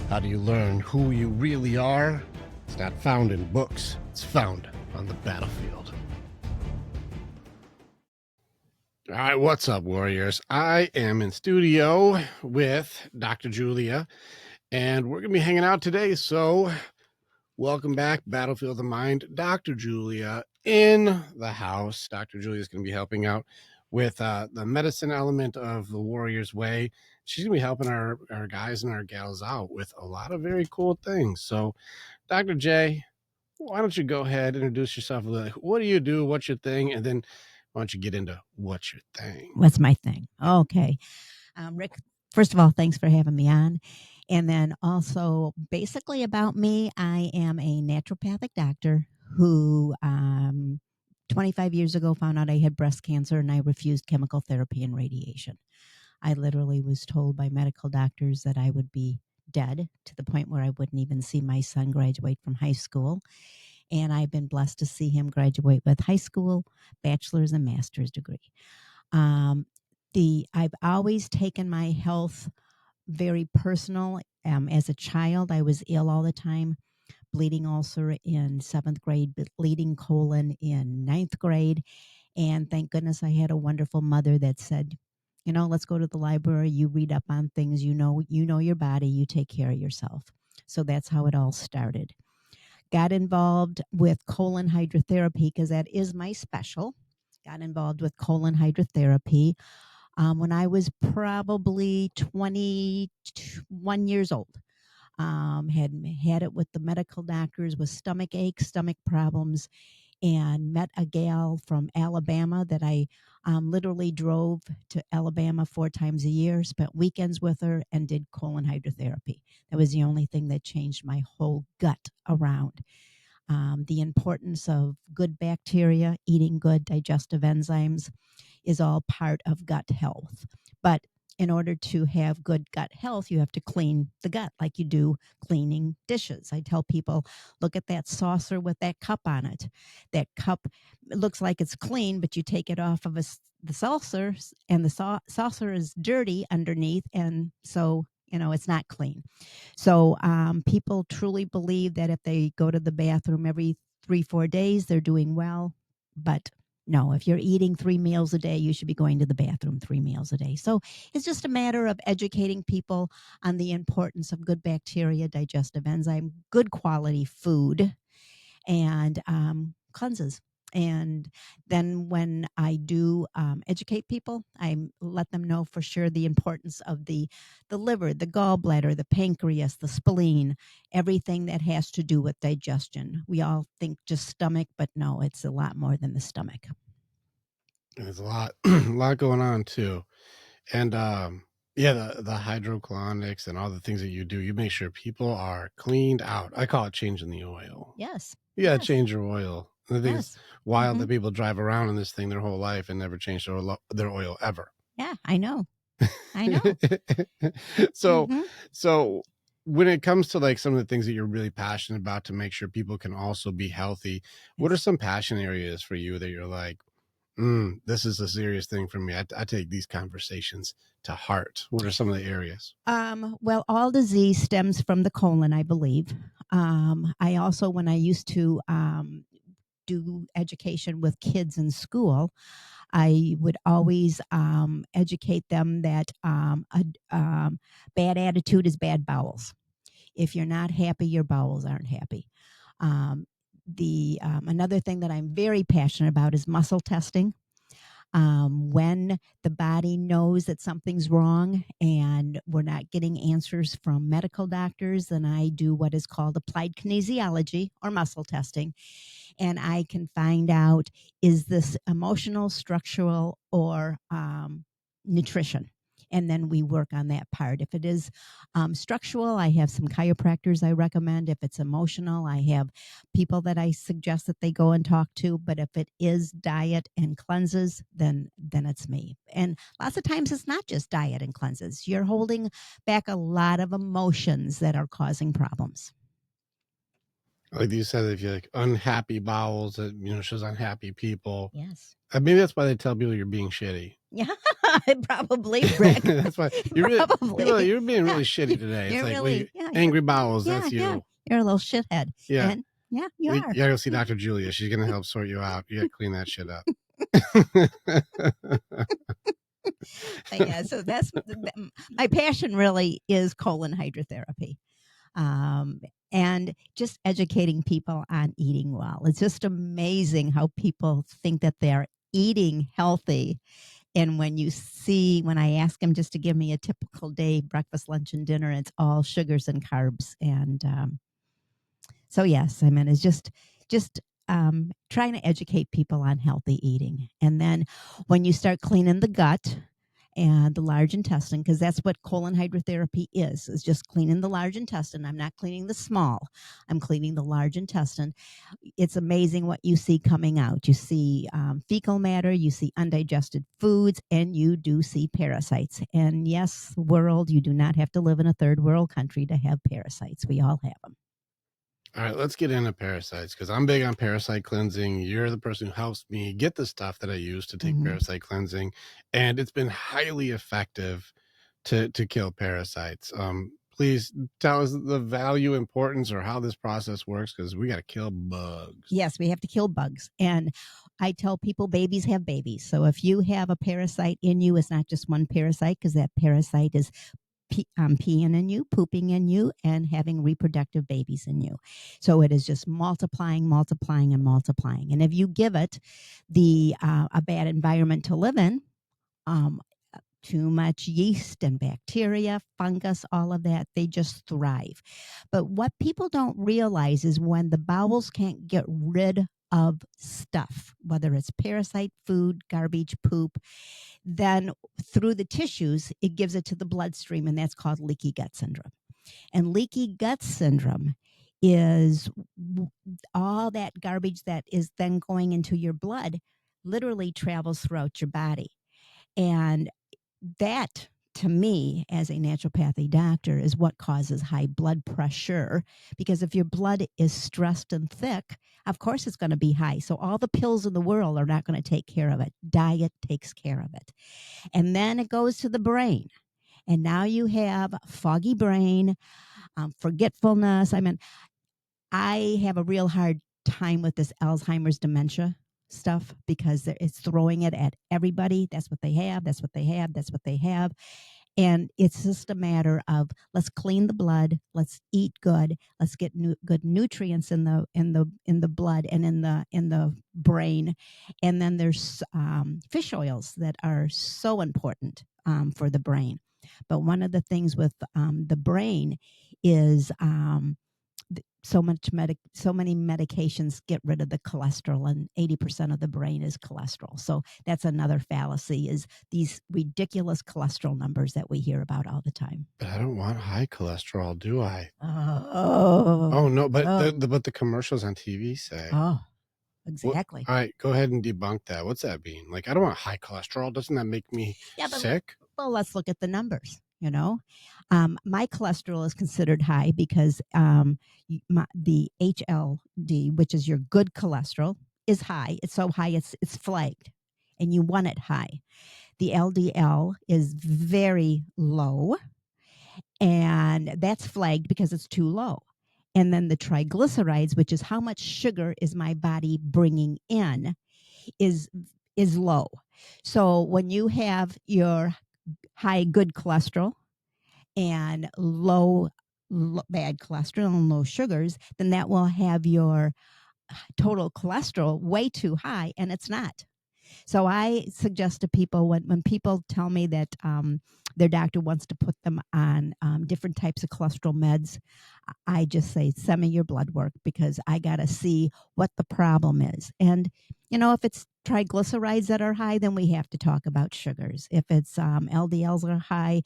How do you learn who you really are? It's not found in books, it's found on the battlefield. All right, what's up, warriors? I am in studio with Dr. Julia, and we're going to be hanging out today. So, welcome back, Battlefield of the Mind. Dr. Julia in the house. Dr. Julia is going to be helping out with the medicine element of the Warrior's Way. She's going to be helping our guys and our gals out with a lot of very cool things. So, Dr. J, why don't you go ahead, introduce yourself a little. What do you do? What's your thing? And then why don't you get into what's your thing? What's my thing? Okay. Rick, first of all, thanks for having me on. And then also, basically about me, I am a naturopathic doctor who 25 years ago found out I had breast cancer and I refused chemical therapy and radiation. I literally was told by medical doctors that I would be dead, to the point where I wouldn't even see my son graduate from high school. And I've been blessed to see him graduate with high school, bachelor's, and master's degree. I've always taken my health very personal. As a child, I was ill all the time, bleeding ulcer in 7th grade, bleeding colon in 9th grade. And thank goodness I had a wonderful mother that said, let's go to the library. You read up on things, you know your body, you take care of yourself. So that's how it all started. Got involved with colon hydrotherapy because that is my special. Got involved with colon hydrotherapy when I was probably 21 years old. Had it with the medical doctors with stomach aches, stomach problems, and met a gal from Alabama that I literally drove to Alabama 4 times a year, spent weekends with her, and did colon hydrotherapy. That was the only thing that changed my whole gut around. The importance of good bacteria, eating good digestive enzymes is all part of gut health. But in order to have good gut health, you have to clean the gut like you do cleaning dishes. I tell people, look at that saucer with that cup on it. That cup looks like it's clean, but you take it off of the saucer, and the saucer is dirty underneath, and so it's not clean. So people truly believe that if they go to the bathroom every 3-4 days, they're doing well. But no, if you're eating 3 meals a day, you should be going to the bathroom 3 meals a day. So it's just a matter of educating people on the importance of good bacteria, digestive enzyme, good quality food, and cleanses. And then when I do educate people, I let them know for sure the importance of the liver, the gallbladder, the pancreas, the spleen, everything that has to do with digestion. We all think just stomach, but no, it's a lot more than the stomach. There's a lot, a lot going on too. And yeah, the hydrocolonics and all the things that you do, you make sure people are cleaned out. I call it changing the oil. Yes. You gotta change your oil. And I think it's wild Mhm. that people drive around in this thing their whole life and never change their oil ever. Yeah, I know. I know. So when it comes to like some of the things that you're really passionate about to make sure people can also be healthy, what are some passion areas for you that you're like, this is a serious thing for me. I take these conversations to heart. What are some of the areas? Well, all disease stems from the colon, I believe. I also, when I used to do education with kids in school, I would always educate them that bad attitude is bad bowels. If you're not happy, your bowels aren't happy. Another thing that I'm very passionate about is muscle testing. When the body knows that something's wrong and we're not getting answers from medical doctors, then I do what is called applied kinesiology or muscle testing. And I can find out, is this emotional, structural, or nutrition? And then we work on that part. If it is structural, I have some chiropractors I recommend. If it's emotional, I have people that I suggest that they go and talk to. But if it is diet and cleanses, then it's me. And lots of times it's not just diet and cleanses. You're holding back a lot of emotions that are causing problems. Like you said, if you're like unhappy bowels, that shows unhappy people. Yes. Maybe that's why they tell people you're being shitty. Yeah, probably, Rick. That's why you're being really shitty today. It's like, Yeah, Angry bowels, yeah, that's yeah. you. You're a little shithead. Yeah. And yeah, you You are. gotta go see Dr. Julia. She's gonna help sort you out. You gotta clean that shit up. But yeah, so that's my passion really is colon hydrotherapy. Um, and just educating people on eating well. It's just amazing how people think that they're eating healthy. And when I ask them just to give me a typical day, breakfast, lunch, and dinner, it's all sugars and carbs. And so yes, I mean, it's just trying to educate people on healthy eating. And then when you start cleaning the gut and the large intestine, because that's what colon hydrotherapy is just cleaning the large intestine. I'm not cleaning the small, I'm cleaning the large intestine. It's amazing what you see coming out. You see fecal matter, you see undigested foods, and you do see parasites. And yes, world, you do not have to live in a third world country to have parasites. We all have them. All right, let's get into parasites because I'm big on parasite cleansing. You're the person who helps me get the stuff that I use to take Mhm. parasite cleansing, and it's been highly effective to kill parasites. Please tell us the value, importance, or how this process works because we got to kill bugs. Yes, we have to kill bugs. And I tell people babies have babies. So if you have a parasite in you, it's not just one parasite because that parasite is peeing in you, pooping in you, and having reproductive babies in you. So it is just multiplying, multiplying, and multiplying. And if you give it a bad environment to live in, um, too much yeast and bacteria, fungus, all of that, they just thrive. But what people don't realize is when the bowels can't get rid of stuff, whether it's parasite, food, garbage, poop, then through the tissues, it gives it to the bloodstream, and that's called leaky gut syndrome. And leaky gut syndrome is all that garbage that is then going into your blood literally travels throughout your body. And that, to me, as a naturopathy doctor, is what causes high blood pressure. Because if your blood is stressed and thick, of course it's going to be high. So all the pills in the world are not going to take care of it. Diet takes care of it. And then it goes to the brain. And now you have foggy brain, forgetfulness. I mean, I have a real hard time with this Alzheimer's dementia stuff because it's throwing it at everybody. That's what they have. That's what they have. That's what they have. And it's just a matter of let's clean the blood, let's eat good, let's get good nutrients in the blood and in the brain. And then there's fish oils that are so important for the brain. But one of the things with the brain is so many medications get rid of the cholesterol, and 80% of the brain is cholesterol. So that's another fallacy, is these ridiculous cholesterol numbers that we hear about all the time. But I don't want high cholesterol, do I? Oh, Oh no, but oh, the commercials on TV say. oh, What? exactly. All right, go ahead and debunk that. What's that mean? Like, I don't want high cholesterol. Doesn't that make me Yeah, but sick? well, let's look at the numbers. My cholesterol is considered high because the HLD, which is your good cholesterol, is high. It's so high, it's flagged, and you want it high. The LDL is very low, and that's flagged because it's too low. And then the triglycerides, which is how much sugar is my body bringing in, is low. So when you have your high good cholesterol and low bad cholesterol and low sugars, then that will have your total cholesterol way too high, and it's not. So I suggest to people when people tell me that their doctor wants to put them on different types of cholesterol meds, I just say, send me your blood work because I got to see what the problem is. And, if it's triglycerides that are high, then we have to talk about sugars. If it's LDLs are high,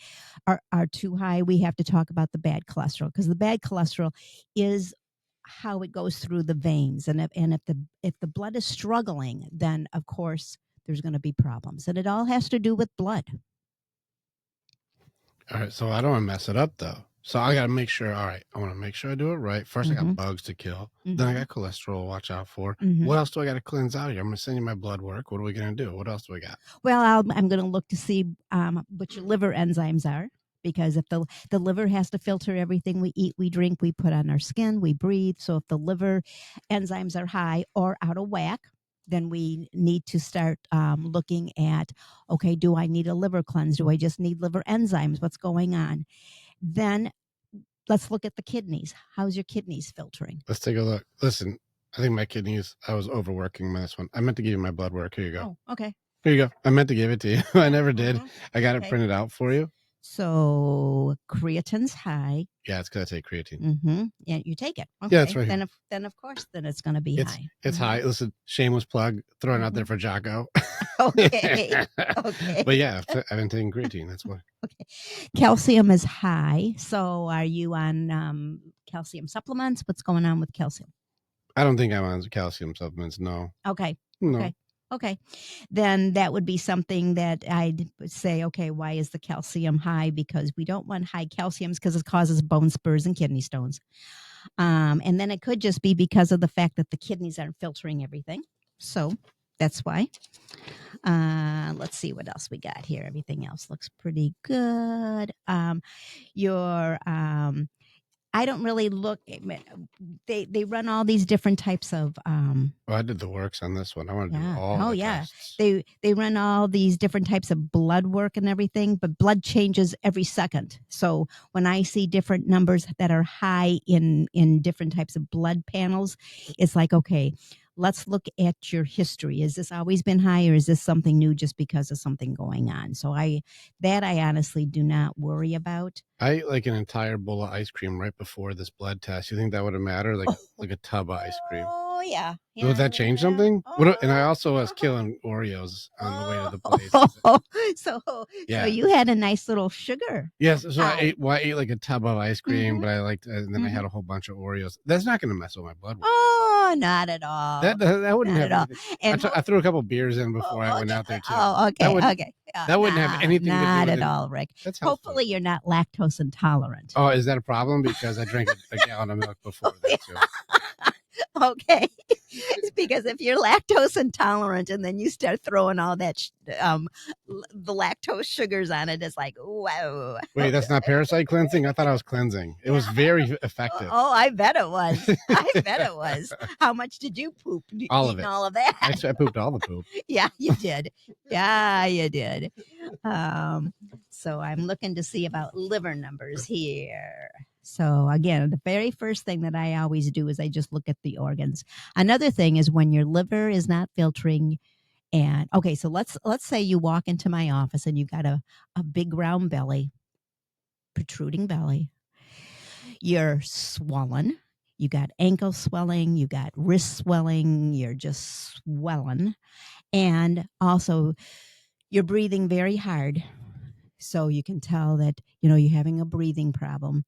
are too high, we have to talk about the bad cholesterol because the bad cholesterol is how it goes through the veins. And if the blood is struggling, then of course there's going to be problems. And it all has to do with blood. All right, so I don't want to mess it up though. So I got to make sure. All right, I want to make sure I do it right. First, I Mm-hmm. got bugs to kill. Then I Mm-hmm. got cholesterol to watch out for. Mm-hmm. What else do I got to cleanse out here? I'm gonna send you my blood work. What are we gonna do? What else do we got? Well, I'm going to look to see what your liver enzymes are. because if the liver has to filter everything we eat, we drink, we put on our skin, we breathe. So if the liver enzymes are high or out of whack, then we need to start looking at, okay, do I need a liver cleanse? Do I just need liver enzymes? What's going on? Then let's look at the kidneys. How's your kidneys filtering? Let's take a look. Listen, I think my kidneys, I was overworking this one. I meant to give you my blood work. Here you go. Oh, okay. Here you go. I meant to give it to you. I never did. I got it printed out for you. So creatine's high. Yeah, it's because I take creatine. Mm-hmm. Yeah, you take it. Okay. Yeah, that's right. Then of course, then it's going to be high. It's high. Listen, shameless plug, throwing out there for Jocko. Okay. Okay. But yeah, I've been taking creatine. That's why. Okay. Calcium is high. So are you on calcium supplements? What's going on with calcium? I don't think I'm on calcium supplements. No. Okay. No. Okay. Okay. Then that would be something that I'd say, okay, why is the calcium high? Because we don't want high calciums because it causes bone spurs and kidney stones. And then it could just be because of the fact that the kidneys aren't filtering everything. So that's why. Let's see what else we got here. Everything else looks pretty good. I don't really look. They run all these different types of. I did the works on this one. I want to do all. Oh the yeah, tests. they run all these different types of blood work and everything, but blood changes every second. So when I see different numbers that are high in different types of blood panels, it's like, okay, let's look at your history. Has this always been high, or is this something new just because of something going on? So I honestly do not worry about. I ate like an entire bowl of ice cream right before this blood test. You think that would have mattered? Like a tub of ice cream. Oh yeah. Would that change something? And I also was killing Oreos on the way to the place. So you had a nice little sugar. Yes. So I ate like a tub of ice cream, but and then I had a whole bunch of Oreos. That's not going to mess with my blood work. Oh, not at all. That wouldn't have anything. And I threw a couple beers in before I went out there too. Oh, okay. Okay. That wouldn't have anything to do with it. Not at all, Rick. That's hopefully you're not lactose intolerant. Oh, is that a problem? Because I drank a gallon of milk before that too. Okay. It's because if you're lactose intolerant and then you start throwing all that the lactose sugars on it, it's like, whoa. Wait, that's not parasite cleansing? I thought I was cleansing. It was very effective. Oh, I bet it was. I bet it was. How much did you poop? All of it. All of that. I pooped all the poop. Yeah, you did. Yeah, you did. So I'm looking to see about liver numbers here. So again, the very first thing that I always do is I just look at the organs. Another thing is when your liver is not filtering. And okay, so let's say you walk into my office and you got a big round belly, protruding belly. You're swollen. You got ankle swelling. You got wrist swelling. You're just swelling. And also you're breathing very hard. So you can tell that, you're having a breathing problem.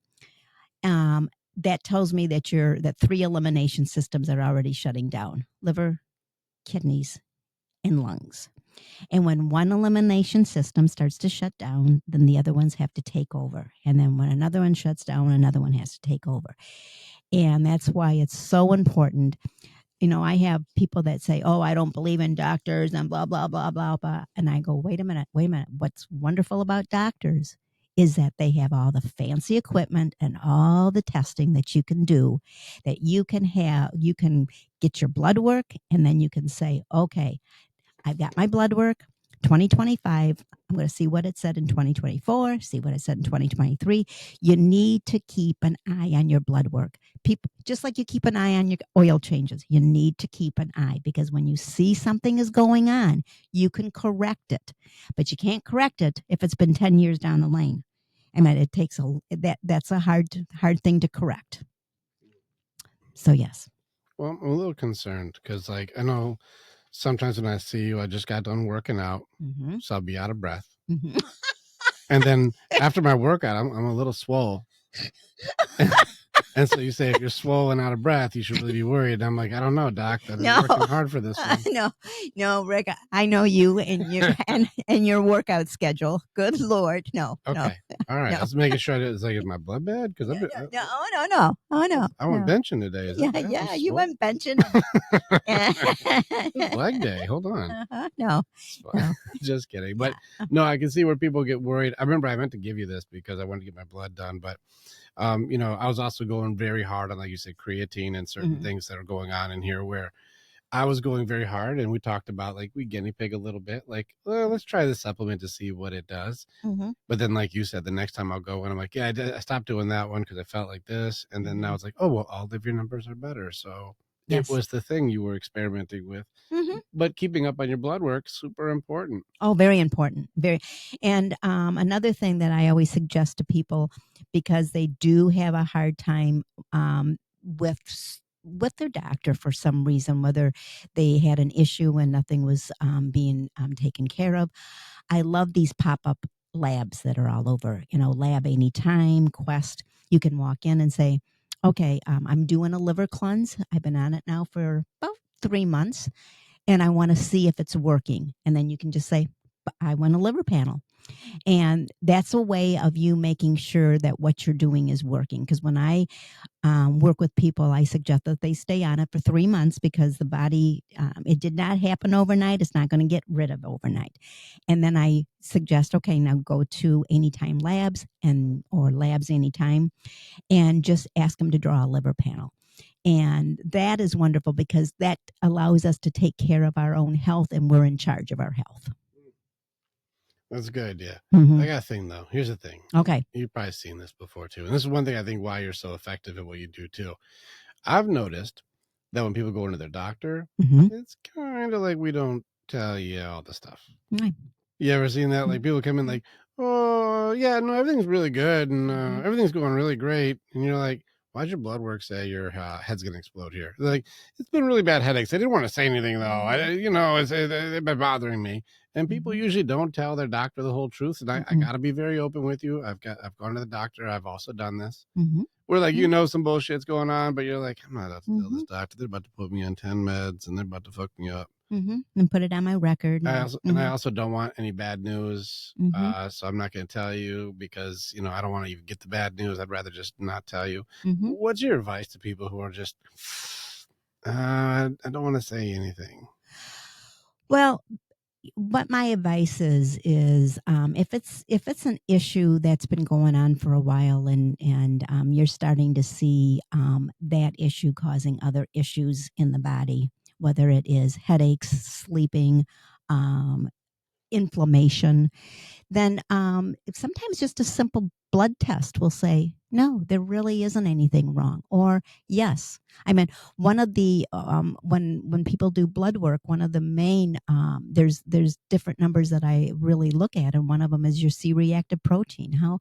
That tells me that that 3 elimination systems are already shutting down: liver, kidneys, and lungs. And when one elimination system starts to shut down, then the other ones have to take over. And then when another one shuts down, another one has to take over. And that's why it's so important. I have people that say, oh, I don't believe in doctors and blah, blah, blah, blah, blah. And I go, wait a minute. What's wonderful about doctors is that they have all the fancy equipment and all the testing that you can do, that you can get your blood work, and then you can say, okay, I've got my blood work, 2025. I'm going to see what it said in 2024, see what it said in 2023. You need to keep an eye on your blood work. People, just like you keep an eye on your oil changes, you need to keep an eye, because when you see something is going on, you can correct it, but you can't correct it if it's been 10 years down the lane. I mean, it takes that's a hard thing to correct. So yes. Well, I'm a little concerned because, I know sometimes when I see you, I just got done working out, so I'll be out of breath. And then after my workout, I'm a little swole. And so you say if you're swollen out of breath, you should really be worried. And I'm like, I don't know, doc. I've been No, working hard for this one. no, Rick. I know you and your and your workout schedule. Good Lord, no, Okay. All right. I no, was making sure that it's like, is my blood bad? Because no, no, no, oh no, no, oh no, I went no. benching today. Is that Yeah, bad? I'm yeah, you swole. went benching. It's leg day. Hold on. No, It's fine. no, Just kidding. But yeah. no, I can see where people get worried. I remember I meant to give you this because I wanted to get my blood done, but I was also going very hard on, like you said, creatine and certain things that are going on in here where I was going very hard. And we talked about, like, we guinea pig a little bit, like, well, let's try this supplement to see what it does. Mm-hmm. But then, like you said, the next time I'll go and I'm like, yeah, I stopped doing that one because I felt like this. And then now it's like, oh, well, all of your numbers are better. So it Yes. was the thing you were experimenting with. Mm-hmm. But keeping up on your blood work, super important. Oh, very important. Very. And another thing that I always suggest to people, because they do have a hard time with with their doctor for some reason, whether they had an issue and nothing was being taken care of. I love these pop up labs that are all over. Lab Anytime, Quest. You can walk in and say, "Okay, I'm doing a liver cleanse. I've been on it now for about 3 months." And I want to see if it's working. And then you can just say, I want a liver panel. And that's a way of you making sure that what you're doing is working. Because when I work with people, I suggest that they stay on it for 3 months because the body, it did not happen overnight. It's not going to get rid of overnight. And then I suggest, okay, now go to Anytime Labs or Labs Anytime and just ask them to draw a liver panel. And that is wonderful because that allows us to take care of our own health and we're in charge of our health. That's a good idea. Mm-hmm. I got a thing, though. Here's the thing. Okay. You've probably seen this before, too. And this is one thing I think why you're so effective at what you do, too. I've noticed that when people go into their doctor, it's kind of like we don't tell you all the stuff. Mm-hmm. You ever seen that? Like people come in like, oh, yeah, no, everything's really good and everything's going really great. And you're like, why'd your blood work say your head's going to explode here? They're like, it's been really bad headaches. I didn't want to say anything, though. It's been bothering me. And people usually don't tell their doctor the whole truth. And I got to be very open with you. I've gone to the doctor. I've also done this. Where like, some bullshit's going on, but you're like, I'm not about to tell this doctor. They're about to put me on 10 meds and they're about to fuck me up. And put it on my record. I also don't want any bad news. So I'm not going to tell you because, I don't want to even get the bad news. I'd rather just not tell you. What's your advice to people who are just, I don't want to say anything? Well, what my advice is if it's an issue that's been going on for a while and you're starting to see that issue causing other issues in the body, whether it is headaches, sleeping, inflammation, then sometimes just a simple blood test will say, no, there really isn't anything wrong. Or yes. I mean, one of the, when people do blood work, one of the main, there's different numbers that I really look at. And one of them is your C-reactive protein, how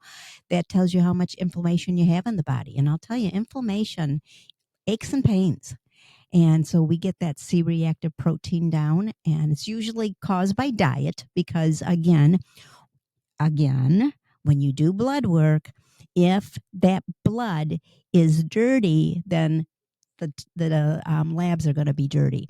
that tells you how much inflammation you have in the body. And I'll tell you, inflammation, aches and pains. And so we get that C-reactive protein down, and it's usually caused by diet because, again, when you do blood work, if that blood is dirty, then the labs are going to be dirty.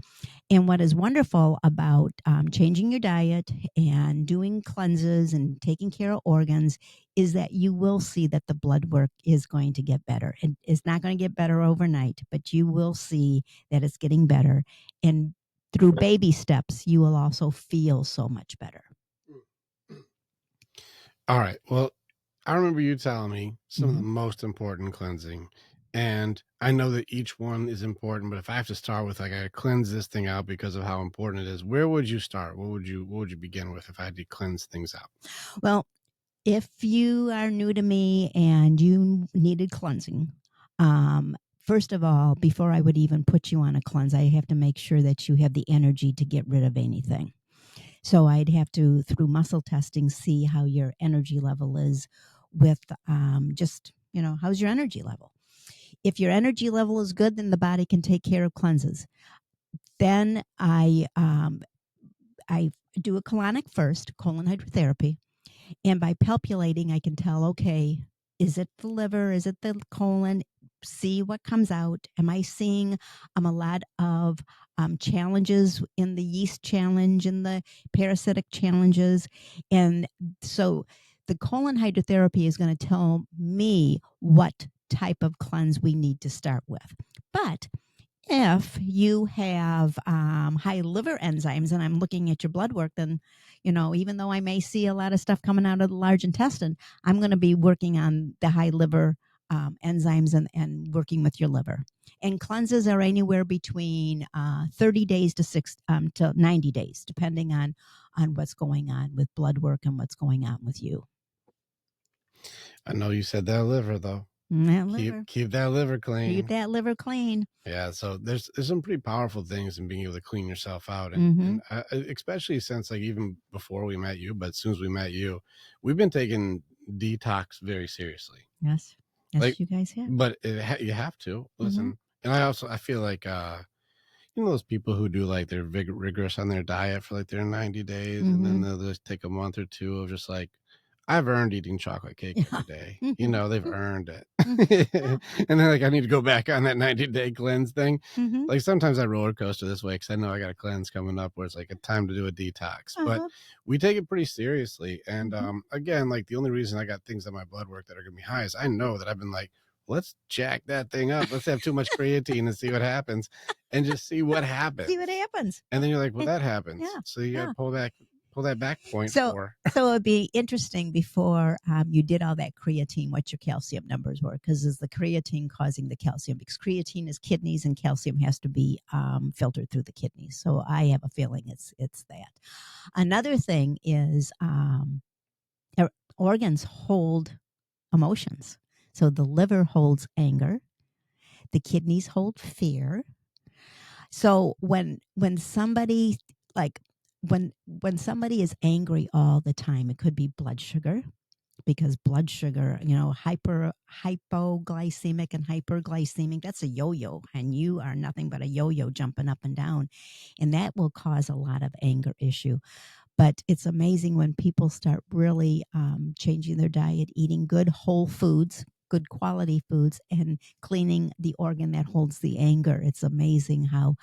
And what is wonderful about changing your diet and doing cleanses and taking care of organs is that you will see that the blood work is going to get better. And it's not going to get better overnight, but you will see that it's getting better. And through baby steps, you will also feel so much better. All right. Well, I remember you telling me some of the most important cleansing. And I know that each one is important, but if I have to start with, like, I cleanse this thing out because of how important it is, where would you start? What would you begin with if I had to cleanse things out? Well, if you are new to me and you needed cleansing, first of all, before I would even put you on a cleanse, I have to make sure that you have the energy to get rid of anything. So I'd have to, through muscle testing, see how your energy level is with just, how's your energy level? If your energy level is good, then the body can take care of cleanses. Then I do a colonic first, colon hydrotherapy. And by palpulating, I can tell, okay, is it the liver? Is it the colon? see what comes out? Am I seeing a lot of challenges in the yeast challenge and the parasitic challenges? And so the colon hydrotherapy is going to tell me what type of cleanse we need to start with. But if you have high liver enzymes, and I'm looking at your blood work, then, even though I may see a lot of stuff coming out of the large intestine, I'm going to be working on the high liver enzymes and working with your liver. And cleanses are anywhere between 30 days to 90 days, depending on what's going on with blood work and what's going on with you. I know you said that liver though. That Keep liver. keep that liver Keep clean. that liver clean. Yeah, so there's some pretty powerful things in being able to clean yourself out, and Mm-hmm. and especially since like even before we met you, but as soon as we met you, we've been taking detox very seriously. Yes. Like, Yes, you guys have. but you have to Mm-hmm. listen. And I feel like those people who do like they're rigorous on their diet for like their 90 days, and then Mm-hmm. they'll just take a month or two of just like, I've earned eating chocolate cake Yeah. every day. Mm-hmm. They've earned it. Yeah. And then like I need to go back on that 90-day cleanse thing. Mm-hmm. Like sometimes I roller coaster this way because I know I got a cleanse coming up where it's like a time to do a detox. But Uh-huh. we take it pretty seriously. And Mm-hmm. again, like the only reason I got things on my blood work that are gonna be high is I know that I've been like, let's jack that thing up. Let's have too much creatine and see what happens, and just see what happens. See what happens. And then you're like, well, that happens. Yeah. So you got Yeah. to pull that back point So, for. so it'd be interesting before you did all that creatine, what your calcium numbers were, because is the creatine causing the calcium? Because creatine is kidneys, and calcium has to be filtered through the kidneys. So I have a feeling it's that. Another thing is organs hold emotions. So the liver holds anger, the kidneys hold fear. So when somebody like when somebody is angry all the time, it could be blood sugar, because blood sugar, hypoglycemic and hyperglycemic, that's a yo-yo, and you are nothing but a yo-yo jumping up and down, and that will cause a lot of anger issue. But it's amazing when people start really changing their diet, eating good whole foods, good quality foods, and cleaning the organ that holds the anger. It's amazing how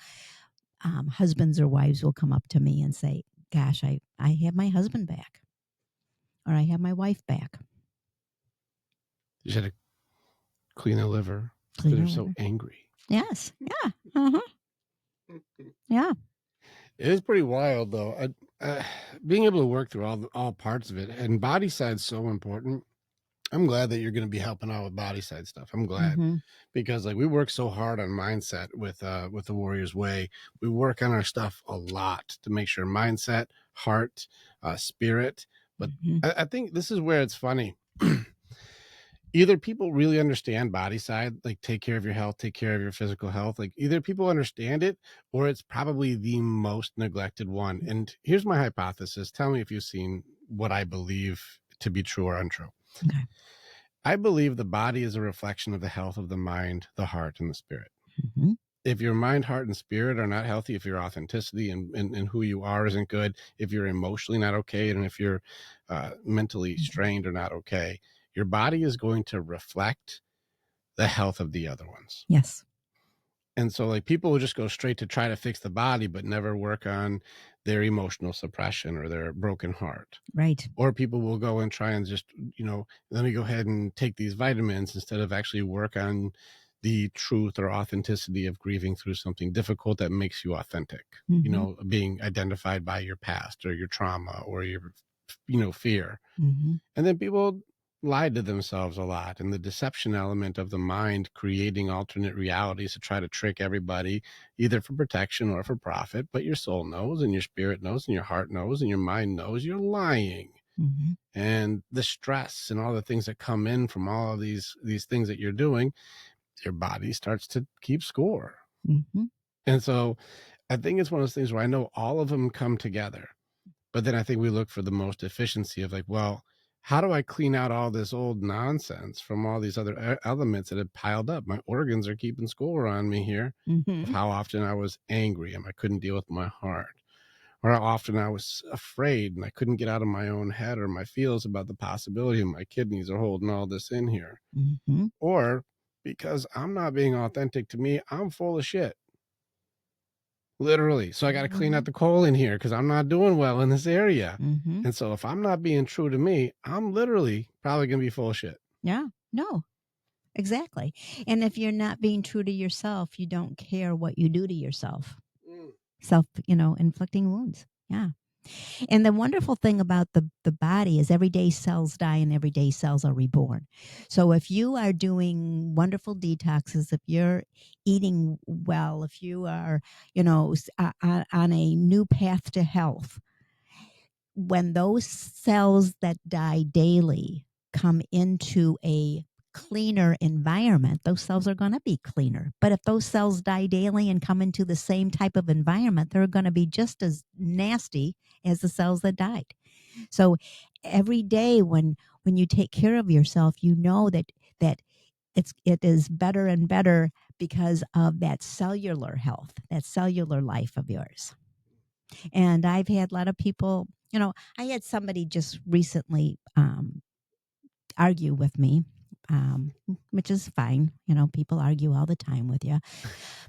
husbands or wives will come up to me and say, gosh, I have my husband back, or I have my wife back. You should clean the liver Clean because they're her so liver. angry. Yes. Yeah. Uh-huh. Yeah. It is pretty wild though. Being able to work through all parts of it, and body side's so important. I'm glad that you're going to be helping out with body side stuff. I'm glad Mm-hmm. because like we work so hard on mindset with the Warriors Way. We work on our stuff a lot to make sure mindset, heart, spirit. But Mm-hmm. I think this is where it's funny. Either people really understand body side, like take care of your health, take care of your physical health. Like either people understand it, or it's probably the most neglected one. And here's my hypothesis. Tell me if you've seen what I believe to be true or untrue. Okay. I believe the body is a reflection of the health of the mind, the heart, and the spirit. Mm-hmm. If your mind, heart, and spirit are not healthy, if your authenticity and who you are isn't good, if you're emotionally not okay, and if you're mentally strained or not okay, your body is going to reflect the health of the other ones. Yes. And so like people will just go straight to try to fix the body, but never work on their emotional suppression or their broken heart. Right. Or people will go and try and just, let me go ahead and take these vitamins instead of actually work on the truth or authenticity of grieving through something difficult that makes you authentic, Mm-hmm. being identified by your past or your trauma or your, fear. Mm-hmm. And then people lied to themselves a lot, and the deception element of the mind creating alternate realities to try to trick everybody, either for protection or for profit. But your soul knows, and your spirit knows, and your heart knows, and your mind knows you're lying. Mm-hmm. And the stress and all the things that come in from all of these things that you're doing, your body starts to keep score. Mm-hmm. And so I think it's one of those things where I know all of them come together. But then I think we look for the most efficiency of like, well, how do I clean out all this old nonsense from all these other elements that have piled up? My organs are keeping score on me here of Mm-hmm. how often I was angry and I couldn't deal with my heart, or how often I was afraid and I couldn't get out of my own head or my feels about the possibility of my kidneys are holding all this in here. Mm-hmm. Or because I'm not being authentic to me. I'm full of shit. Literally. So I got to clean Mhm. out the coal in here because I'm not doing well in this area. Mhm. And so if I'm not being true to me, I'm literally probably going to be full of shit. Yeah. No. Exactly. And if you're not being true to yourself, you don't care what you do to yourself. Mm. Self, inflicting wounds. Yeah. And the wonderful thing about the body is every day cells die and every day cells are reborn. So if you are doing wonderful detoxes, if you're eating well, if you are, on a new path to health, when those cells that die daily come into a cleaner environment, those cells are going to be cleaner. But if those cells die daily and come into the same type of environment, they're going to be just as nasty as the cells that died. So every day when you take care of yourself, you know that it is better and better because of that cellular health, that cellular life of yours. And I've had a lot of people, I had somebody just recently argue with me, which is fine. People argue all the time with you.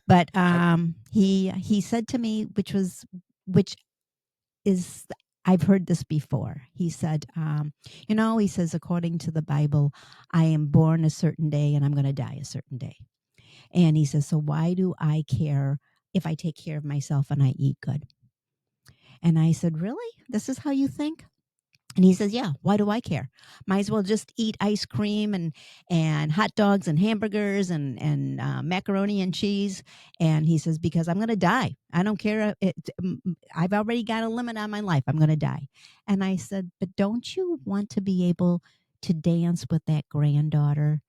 But I, he said to me, which is I've heard this before. He said, he says, according to the Bible, I am born a certain day and I'm going to die a certain day. And he says, so why do I care if I take care of myself and I eat good? And I said, really? This is how you think? And he says, yeah, why do I care? Might as well just eat ice cream and hot dogs and hamburgers and macaroni and cheese. And he says, because I'm going to die. I don't care. I've already got a limit on my life. I'm going to die. And I said, but don't you want to be able to dance with that granddaughter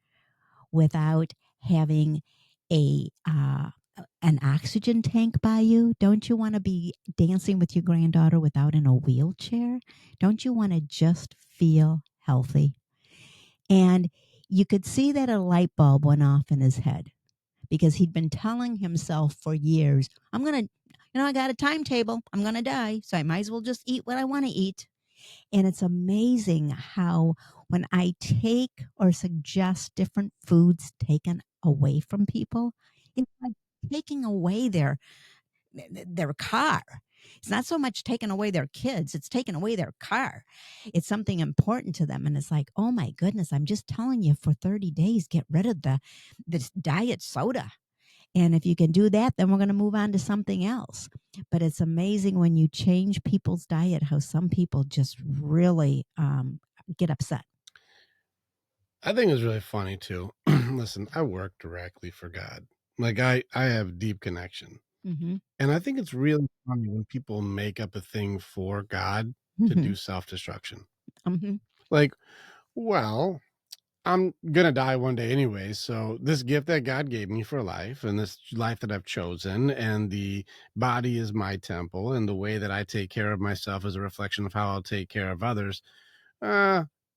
without having a an oxygen tank by you? Don't you want to be dancing with your granddaughter without in a wheelchair? Don't you want to just feel healthy? And you could see that a light bulb went off in his head because he'd been telling himself for years, I'm going to, I got a timetable. I'm going to die. So I might as well just eat what I want to eat. And it's amazing how when I take or suggest different foods taken away from people, it's like taking away their car. It's not so much taking away their kids, it's taking away their car. It's something important to them. And it's like, oh my goodness, I'm just telling you for 30 days, get rid of this diet soda. And if you can do that, then we're going to move on to something else. But it's amazing when you change people's diet, how some people just really get upset. I think it's really funny too. Listen, I work directly for God. Like I have deep connection. Mm-hmm. And I think it's really funny when people make up a thing for God to Mm-hmm. do self-destruction. Mm-hmm. Like, well, I'm gonna die one day anyway. So this gift that God gave me for life and this life that I've chosen and the body is my temple and the way that I take care of myself is a reflection of how I'll take care of others.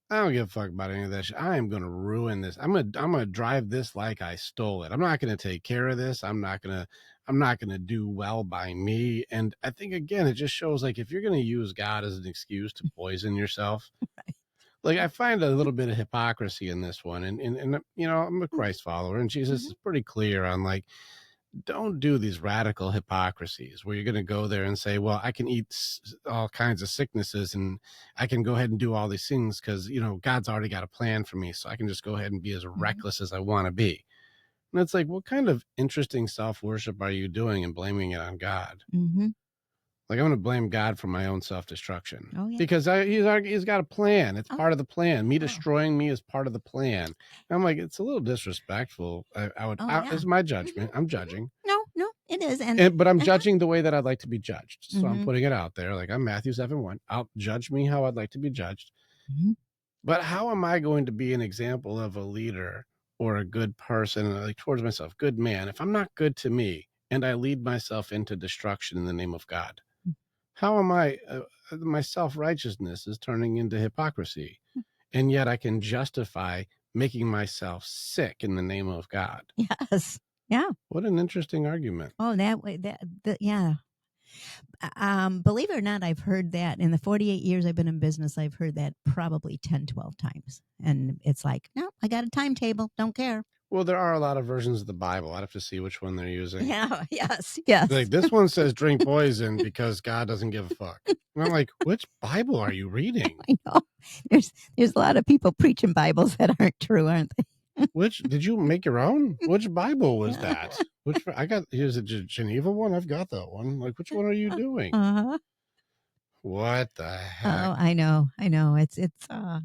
I don't give a fuck about any of that shit. I am gonna ruin this. I'm gonna drive this like I stole it. I'm not gonna take care of this. I'm not gonna do well by me. And I think again, it just shows like if you're gonna use God as an excuse to poison yourself, like I find a little bit of hypocrisy in this one. And I'm a Christ follower, and Jesus Mm-hmm. is pretty clear on like don't do these radical hypocrisies where you're going to go there and say, well, I can eat all kinds of sicknesses and I can go ahead and do all these things because, God's already got a plan for me. So I can just go ahead and be as Mm-hmm. reckless as I want to be. And it's like, what kind of interesting self worship are you doing and blaming it on God? Mm-hmm. Like, I'm going to blame God for my own self destruction Oh yeah. because he's got a plan. It's Oh, part of the plan. Me oh, destroying me is part of the plan. And I'm like, it's a little disrespectful. oh yeah. It's my Mm-hmm. judgment. I'm Mm-hmm. judging. No, no, it is. And But I'm uh-huh. judging the way that I'd like to be judged. So I'm Mm-hmm. putting it out there. Like I'm Matthew 7:1. I'll judge me how I'd like to be judged. Mm-hmm. But how am I going to be an example of a leader or a good person, like towards myself, good man, if I'm not good to me and I lead myself into destruction in the name of God? How am I, my self righteousness is turning into hypocrisy. And yet I can justify making myself sick in the name of God. Yes. Yeah. What an interesting argument. Oh, that way. Yeah. Believe it or not, I've heard that in the 48 years I've been in business. I've heard that probably 10, 12 times, and it's like, no, I got a timetable. Don't care. Well, there are a lot of versions of the Bible. I'd have to see which one they're using. Yeah, yes, yes. Like, this one says drink poison because God doesn't give a fuck. And I'm like, which Bible are you reading? I know. There's a lot of people preaching Bibles that aren't true, aren't they? Which did you make your own? Which Bible was that? I got, here's a Geneva one. I've got that one. Like, which one are you doing? Uh-huh. What the heck? Oh, I know. It's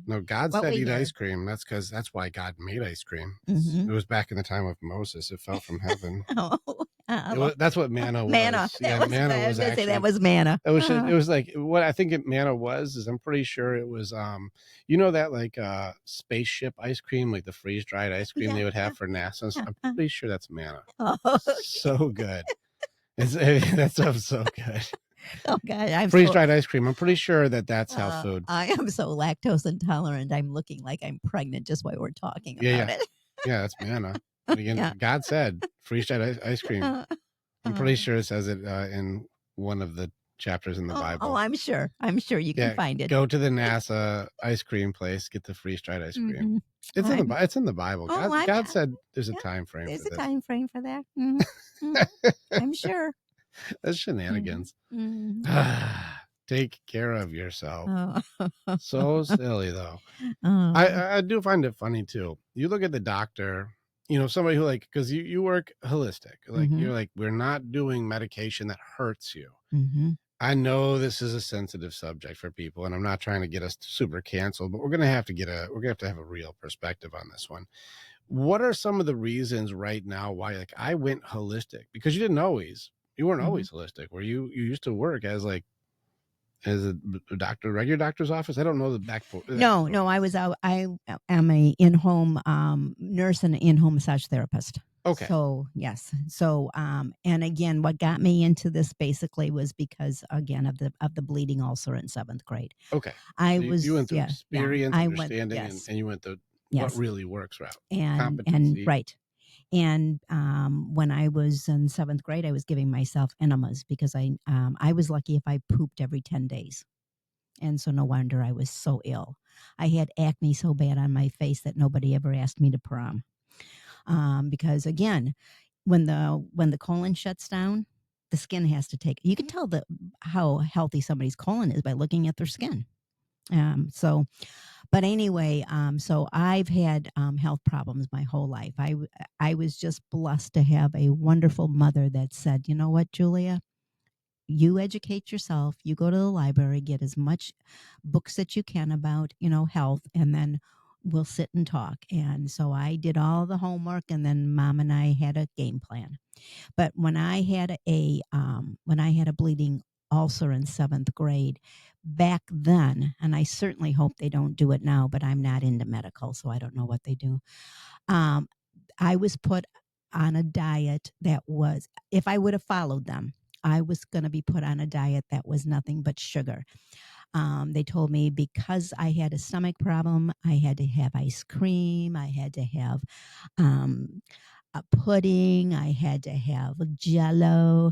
No, God what said we eat hear. ice cream. That's why God made ice cream. Mhm. It was back in the time of Moses. It fell from heaven. Oh, well, That's what manna manna. was. That Yeah, was manna I was was gonna say that actually was manna. it was like what I think manna was is I'm pretty sure it was you know that like spaceship ice cream, like the freeze dried ice cream Yeah, they would yeah, have for NASA. yeah. I'm pretty sure that's manna. Oh, okay. So good. It's that stuff's so good. Oh God, Freeze dried ice cream. I'm pretty sure that's health food. I am so lactose intolerant. I'm looking like I'm pregnant just while we're talking Yeah, about yeah. it. Yeah, that's manna. But again, Yeah. God said freeze dried ice cream. Uh, I'm pretty uh, sure it says it in one of the chapters in the oh, Bible. I'm sure. I'm sure you can Yeah, find it. go to the NASA ice cream place, get the freeze dried ice cream. Mhm. It's in the Bible. I'm God said there's a yeah, time frame there's for a this. time frame for that. Mhm, mhm. I'm sure. That's Mhm, shenanigans. mhm. Take care of yourself. Oh. So silly though. Oh. I do find it funny too. You look at the doctor, you know, somebody who like because you work holistic, like Mhm, you're like we're not doing medication that hurts you. mhm, I know this is a sensitive subject for people, and I'm not trying to get us super canceled, but we're gonna have to have a real perspective on this one. What are some of the reasons right now why like I went holistic? Because you weren't mhm. always holistic. Where you used to work as like as a doctor, regular doctor's office. I don't know the No, no, backstory. I am a in-home nurse and an in-home massage therapist. Okay, So, yes. So, and again, what got me into this basically was because again of the bleeding ulcer in 7th grade. okay. I So you was went through yeah, experience, I went understanding, yes. and you went the what Yes. really works route, And competency. right. And when I was in 7th grade, I was giving myself enemas because I was lucky if I pooped every 10 days. And so no wonder I was so ill. I had acne so bad on my face that nobody ever asked me to prom. Because again, when the colon shuts down, the skin has to take. You can tell how healthy somebody's colon is by looking at their skin. But anyway, so I've had health problems my whole life. I was just blessed to have a wonderful mother that said, you know what, Julia, you educate yourself, you go to the library, get as much books that you can about, health, and then we'll sit and talk. And so I did all the homework, and then mom and I had a game plan. But when I had a bleeding ulcer in 7th grade back then, and I certainly hope they don't do it now, but I'm not into medical, so I don't know what they do. um, I was put on a diet that was, if I would have followed them, I was going to be put on a diet that was nothing but sugar. They told me because I had a stomach problem, I had to have ice cream, I had to have um, a pudding, I had to have jello.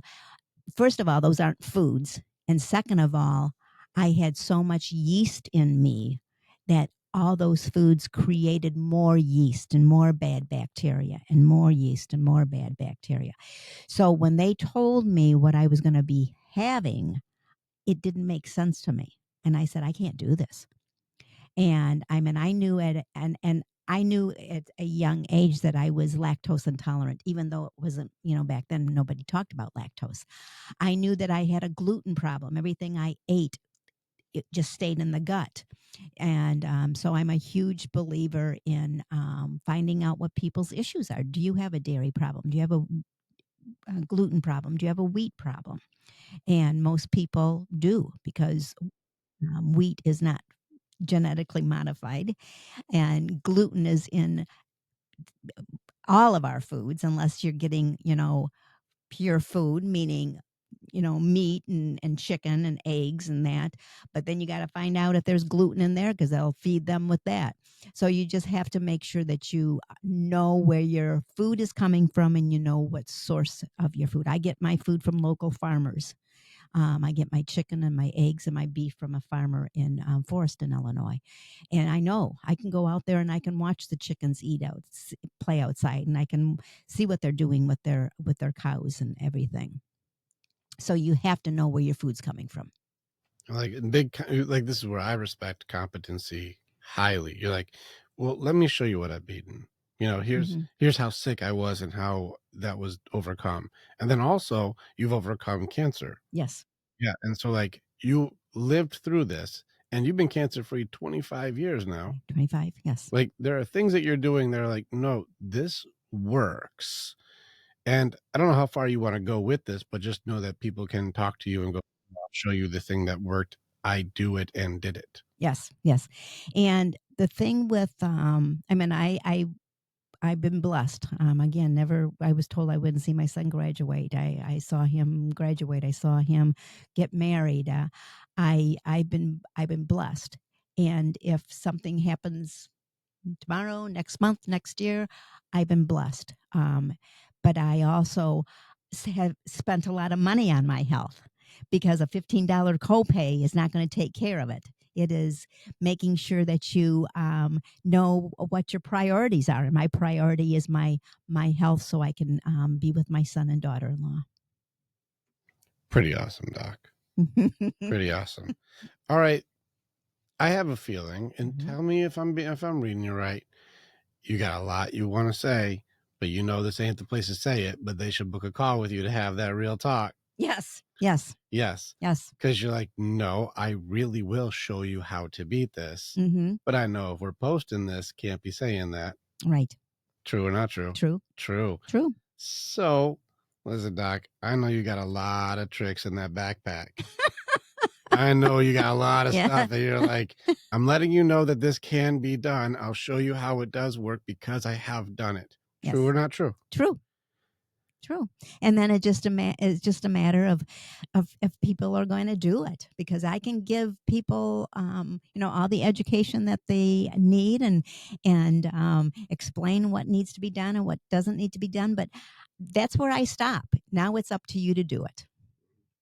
First of all, those aren't foods. And second of all, I had so much yeast in me that all those foods created more yeast and more bad bacteria and more yeast and more bad bacteria. So when they told me what I was going to be having, it didn't make sense to me. And I said, I can't do this. And I mean, I knew at a young age that I was lactose intolerant, even though it wasn't, back then nobody talked about lactose. I knew that I had a gluten problem. Everything I ate, it just stayed in the gut. And so I'm a huge believer in finding out what people's issues are. Do you have a dairy problem? Do you have a gluten problem? Do you have a wheat problem? And most people do because wheat is not genetically modified and gluten is in all of our foods unless you're getting, pure food, meaning, meat and chicken and eggs and that. But then you got to find out if there's gluten in there because they'll feed them with that. So you just have to make sure that you know where your food is coming from and you know what source of your food. I get my food from local farmers. I get my chicken and my eggs and my beef from a farmer in Forreston, Illinois. And I know I can go out there and I can watch the chickens play outside, and I can see what they're doing with their cows and everything. So you have to know where your food's coming from. Like like this is where I respect competency highly. You're like, well, let me show you what I've beaten. Hmm. Here's how sick I was and how that was overcome. And then also you've overcome cancer. Yes, Yeah. And so like you lived through this and you've been cancer free 25 years now. 25. Yes, Like there are things that you're doing that are like, no, this works. And I don't know how far you want to go with this, but just know that people can talk to you and go, I'll show you the thing that worked. I do it and did it. yes, yes. And the thing with, I mean, I've been blessed. Again, never. I was told I wouldn't see my son graduate. I saw him graduate. I saw him get married. I've been blessed. And if something happens tomorrow, next month, next year, I've been blessed. But I also have spent a lot of money on my health because a $15 copay is not going to take care of it. It is making sure that you know what your priorities are. And my priority is my health, so I can be with my son and daughter-in-law. Pretty awesome, Doc. Pretty awesome. All right. I have a feeling, and Mhm. tell me if I'm reading you right. You got a lot you want to say, but this ain't the place to say it. But they should book a call with you to have that real talk. Yes, yes, Yes, yes. because you're like, no, I really will show you how to beat this. Hmm. But I know if we're posting this, can't be saying that. Right. True or not true? True. True. True. So, listen, Doc, I know you got a lot of tricks in that backpack. I know you got a lot of Yeah. stuff that you're like, I'm letting you know that this can be done. I'll show you how it does work because I have done it. True Yes. or not true? True. True. And then it's just a matter of if people are going to do it, because I can give people all the education that they need, and explain what needs to be done and what doesn't need to be done, but that's where I stop. Now it's up to you to do it.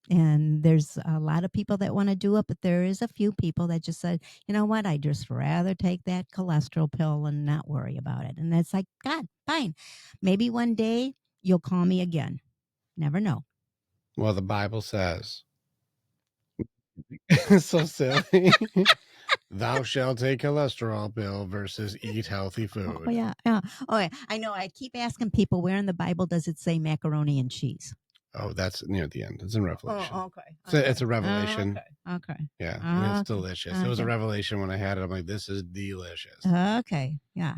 And there's a lot of people that want to do it, but there is a few people that just said, you know what, I just rather take that cholesterol pill and not worry about it. And that's like, God, fine. Maybe one day you'll call me again. Never know. Well, the Bible says, it's so silly. Thou shalt take cholesterol pill versus eat healthy Oh, food. yeah. Yeah. Oh, yeah. I know. I keep asking people, where in the Bible does it say macaroni and cheese? Oh, that's near the end. It's in Oh, Revelation. okay. It's Okay. a revelation. Okay. Okay. Yeah, and it's Okay. delicious. It was a Okay. revelation when I had it. I'm like, this is delicious. Okay. Yeah.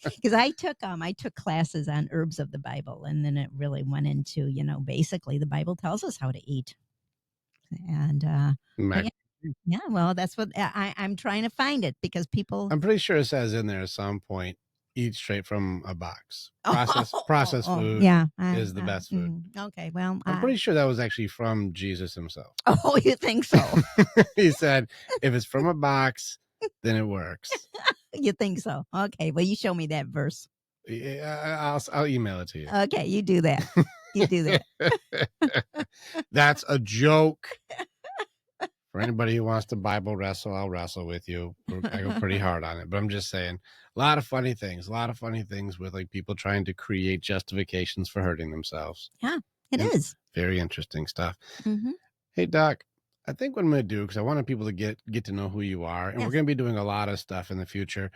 Because I took classes on herbs of the Bible, and then it really went into, basically the Bible tells us how to eat. And but Mac- yeah, yeah, well, that's what I'm trying to find it, because people. I'm pretty sure it says in there at some point, eat straight from a box. Oh, oh, Processed oh, food yeah. is the best food. Okay, well, I'm pretty sure that was actually from Jesus himself. oh, you think so? He said, if it's from a box, then it works. You think so? Okay, well, you show me that verse. Yeah, I'll email it to you. Okay, you do that. You do that. That's a joke. For anybody who wants to Bible wrestle, I'll wrestle with you. I go pretty hard on it, but I'm just saying, a lot of funny things with like people trying to create justifications for hurting themselves. Yeah, it And is. very interesting stuff. Mm-hmm. Hey, Doc, I think what I'm going to do, because I wanted people to get to know who you are, and we're Yes. going to be doing a lot of stuff in the future.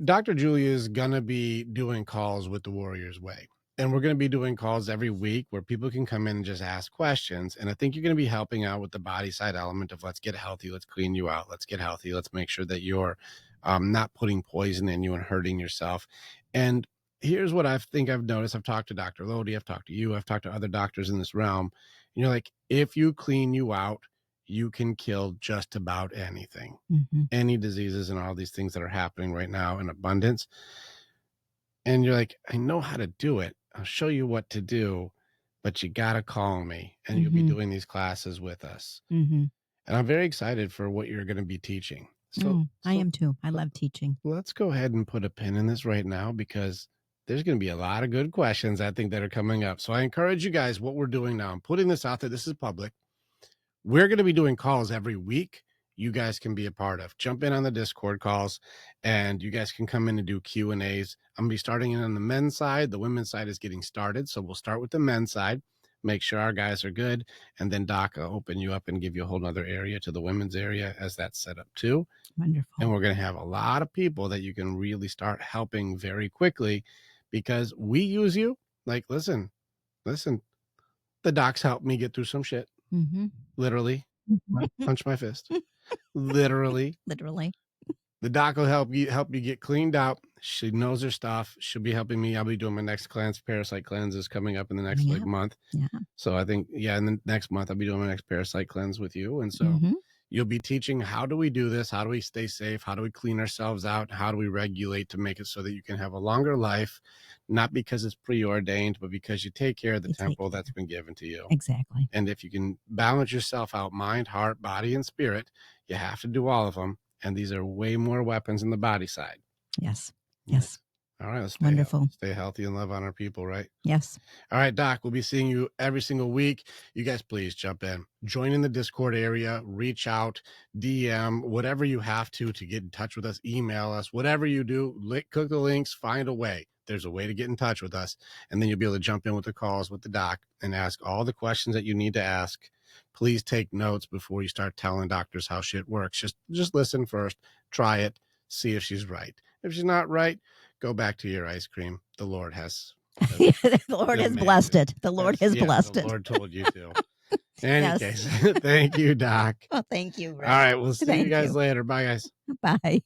Dr. Julia is going to be doing calls with the Warriors Way. And we're going to be doing calls every week where people can come in and just ask questions. And I think you're going to be helping out with the body side element of let's get healthy, let's clean you out, let's get healthy, let's make sure that you're not putting poison in you and hurting yourself. And here's what I think I've noticed. I've talked to Dr. Lodi, I've talked to you, I've talked to other doctors in this realm. Like, if you clean you out, you can kill just about anything. Mm-hmm. Any diseases and all these things that are happening right now in abundance. And you're like, I know how to do it. I'll show you what to do, but you got to call me and you'll be Mm-hmm. doing these classes with us. Mm-hmm. And I'm very excited for what you're going to be teaching. I am too. I love teaching. Let's go ahead and put a pin in this right now, because There's going to be a lot of good questions, I think, that are coming up. So I encourage you guys, what we're doing now, I'm putting this out there. This is public. We're going to be doing calls every week. You guys can be a part of. Jump in on the Discord calls, and you guys can come in and do Q&As. I'm going to be starting in on the men's side. The women's side is getting started. So we'll start with the men's side, make sure our guys are good. And then Doc will open you up and give you a whole nother area to the women's area as that's set up too. Wonderful. And we're going to have a lot of people that you can really start helping very quickly, because we use you. Like, listen, the docs helped me get through some shit. Mm-hmm. Literally. Punch my fist. Literally. The doc will help you get cleaned out. She knows her stuff. She'll be helping me. I'll be doing my next parasite cleanse is coming up in the next month. Yeah. So I think, in the next month, I'll be doing my next parasite cleanse with you. And so you'll be teaching, how do we do this? How do we stay safe? How do we clean ourselves out? How do we regulate to make it so that you can have a longer life, not because it's preordained, but because you take care of the temple that's been given to you. Exactly. And if you can balance yourself out, mind, heart, body, and spirit, you have to do all of them. And these are way more weapons in the body side. Yes. All right. Let's stay healthy and love on our people, right? Yes. All right, Doc, we'll be seeing you every single week. You guys, please jump in, join in the Discord area, reach out, DM, whatever you have to get in touch with us, email us, whatever you do, click the links, find a way. There's a way to get in touch with us. And then you'll be able to jump in with the calls with the doc and ask all the questions that you need to ask. Please take notes before you start telling doctors how shit works. Just listen first, try it, see if she's right. If she's not right, go back to your ice cream. The Lord has the Lord has blessed it. The Lord has blessed it. The Lord told you to. In any case, thank you, Doc. Well, thank you, Rick. All right, we'll see you guys later. Bye, guys. Bye.